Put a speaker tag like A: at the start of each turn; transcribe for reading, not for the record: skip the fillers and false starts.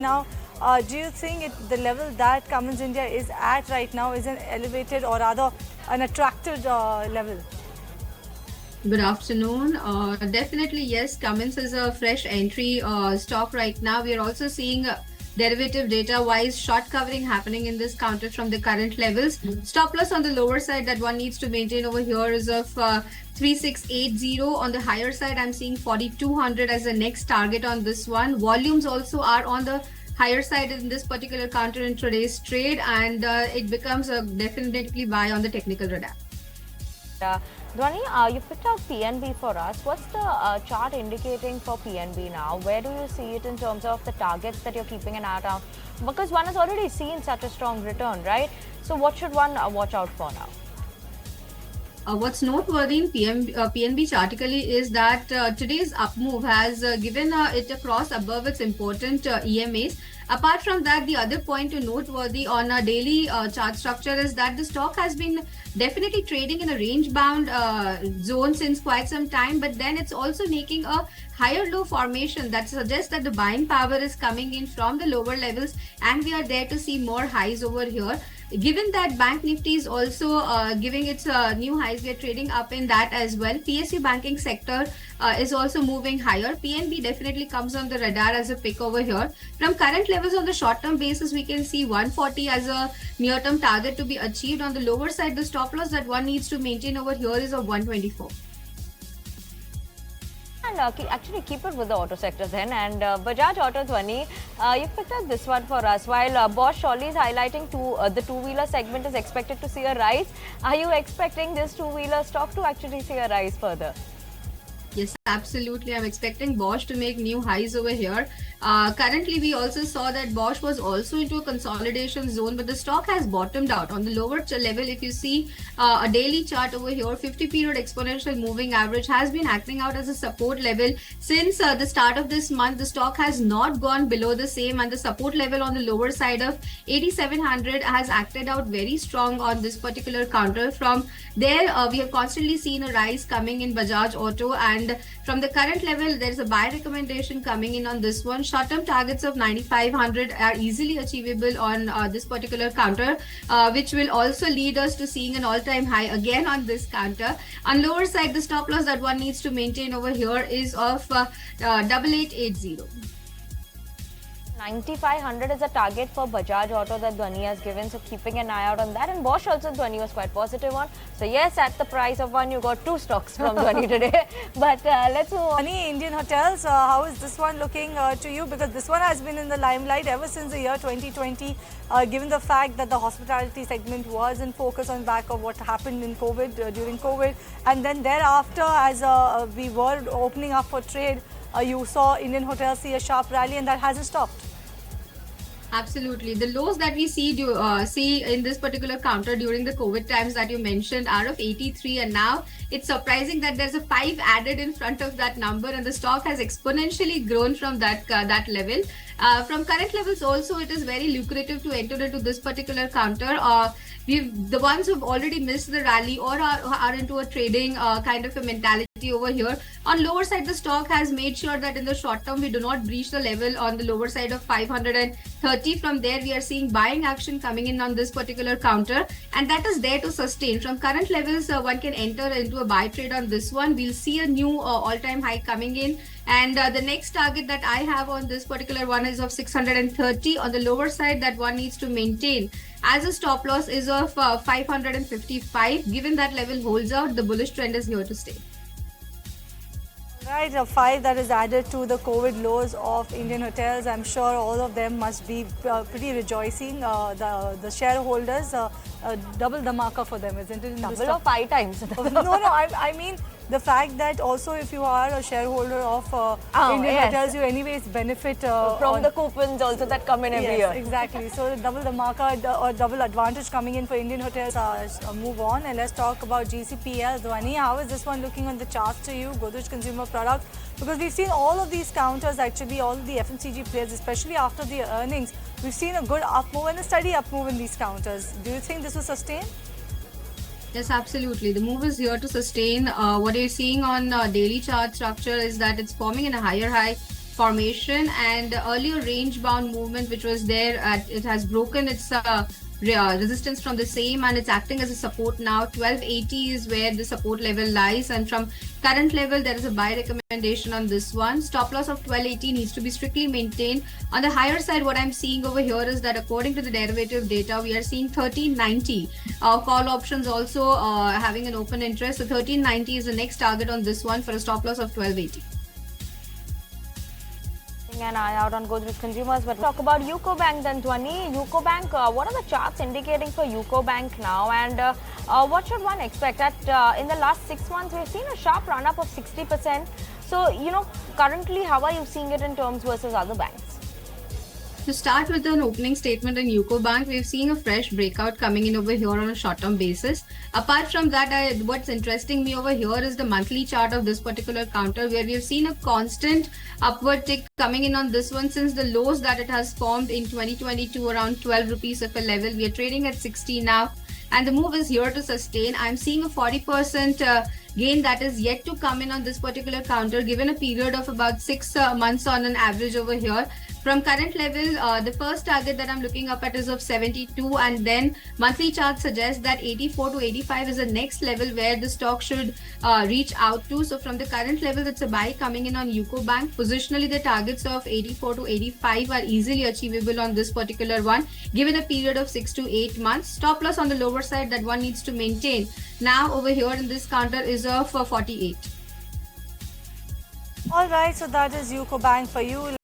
A: Now, do you think the level that Cummins India is at right now is an elevated or rather an attractive level?
B: Good afternoon. Definitely, yes. Cummins is a fresh entry stock right now. We are also seeing derivative data wise short covering happening in this counter from the current levels. Stop loss on the lower side that one needs to maintain over here is of 3680. On the higher side, I'm seeing 4200 as the next target on this one. Volumes also are on the higher side in this particular counter in today's trade, and it becomes a definitely buy on the technical radar.
C: Dhwani, you picked out PNB for us. What's the chart indicating for PNB now? Where do you see it in terms of the targets that you're keeping an eye on? Because one has already seen such a strong return, right? So what should one watch out for now?
B: What's noteworthy in PNB chartically is that today's up move has given it a cross above its important EMAs. Apart from that, the other point to noteworthy on a daily chart structure is that the stock has been definitely trading in a range bound zone since quite some time, but then it's also making a higher low formation that suggests that the buying power is coming in from the lower levels, and we are there to see more highs over here. Given that Bank Nifty is also giving its new highs, we are trading up in that as well. PSU banking sector is also moving higher. PNB definitely comes on the radar as a pick over here. From current levels on the short-term basis, we can see 140 as a near-term target to be achieved. On the lower side, the stop loss that one needs to maintain over here is of 124.
C: And actually keep it with the auto sector then. And Bajaj Auto, Dhwani, you picked up this one for us. While Bosch surely is highlighting the two-wheeler segment is expected to see a rise, are you expecting this two-wheeler stock to actually see a rise further?
B: Yes, absolutely. I'm expecting Bosch to make new highs over here. Currently, we also saw that Bosch was also into a consolidation zone, but the stock has bottomed out. On the lower level, if you see a daily chart over here, 50-period exponential moving average has been acting out as a support level. Since the start of this month, the stock has not gone below the same, and the support level on the lower side of 8700 has acted out very strong on this particular counter. From there, we have constantly seen a rise coming in Bajaj Auto, and from the current level, there's a buy recommendation coming in on this one. Short-term targets of 9500 are easily achievable on this particular counter, which will also lead us to seeing an all-time high again on this counter. On lower side, the stop loss that one needs to maintain over here is of 8880.
C: 9500 is a target for Bajaj Auto that Dhwani has given, so keeping an eye out on that. And Bosch also Dhwani was quite positive on. So yes, at the price of one, you got two stocks from Dhwani today. But let's move on.
A: Indian Hotels, how is this one looking to you? Because this one has been in the limelight ever since the year 2020, given the fact that the hospitality segment was in focus on back of what happened in COVID, during COVID. And then thereafter, as we were opening up for trade, you saw Indian Hotels see a sharp rally, and that hasn't stopped.
B: Absolutely. The lows that we see in this particular counter during the COVID times that you mentioned are of 83, and now it's surprising that there's a 5 added in front of that number, and the stock has exponentially grown from that level. From current levels also, it is very lucrative to enter into this particular counter. The ones who've already missed the rally or are into a trading kind of a mentality over here. On lower side, the stock has made sure that in the short term, we do not breach the level on the lower side of 530. From there, we are seeing buying action coming in on this particular counter, and that is there to sustain. From current levels, one can enter into a buy trade on this one. We'll see a new all-time high coming in. And the next target that I have on this particular one is of 630. On the lower side, that one needs to maintain as a stop loss is of 555. Given that level holds out, the bullish trend is here to stay.
A: Right, a 5 that is added to the COVID lows of Indian Hotels. I'm sure all of them must be pretty rejoicing. The shareholders, double the marker for them, isn't it?
C: Double or 5 times?
A: No, I mean the fact that also if you are a shareholder of Indian Hotels, you anyways benefit
C: from the coupons also that come in every year.
A: Exactly. So double the marker or double advantage coming in for Indian Hotels. Move on and let's talk about GCPL. Dhwani, how is this one looking on the charts to you? Godrej Consumer Products, because we've seen all of these counters, actually all of the FMCG players, especially after the earnings, we've seen a good up move and a steady up move in these counters. Do you think this will sustain?
B: Yes, absolutely. The move is here to sustain. What you're seeing on daily chart structure is that it's forming in a higher high formation, and the earlier range bound movement which was there, it has broken its resistance from the same, and it's acting as a support now. 1280 is where the support level lies, and from current level there is a buy recommendation on this one. Stop loss of 1280 needs to be strictly maintained. On the higher side, what I'm seeing over here is that according to the derivative data, we are seeing 1390 call options also having an open interest. So 1390 is the next target on this one for a stop loss of 1280.
C: An eye out on Godrej Consumers, but talk about UCO Bank then, Dhwani. UCO Bank, what are the charts indicating for UCO Bank now, and what should one expect? In the last 6 months, we've seen a sharp run up of 60%. So, currently, how are you seeing it in terms versus other banks?
B: To start with an opening statement in UCO Bank, we've seen a fresh breakout coming in over here on a short-term basis. Apart from that, what's interesting me over here is the monthly chart of this particular counter, where we've seen a constant upward tick coming in on this one since the lows that it has formed in 2022 around 12 rupees of a level. We are trading at 60 now, and the move is here to sustain. I'm seeing a 40% gain that is yet to come in on this particular counter, given a period of about 6 months on an average over here. From current level, the first target that I'm looking up at is of 72, and then monthly chart suggests that 84 to 85 is the next level where the stock should reach out to. So from the current level, it's a buy coming in on UCO Bank. Positionally, the targets of 84 to 85 are easily achievable on this particular one, given a period of 6 to 8 months. Stop loss on the lower side that one needs to maintain now over here in this counter is of 48.
A: All right, so that is UCO Bank for you.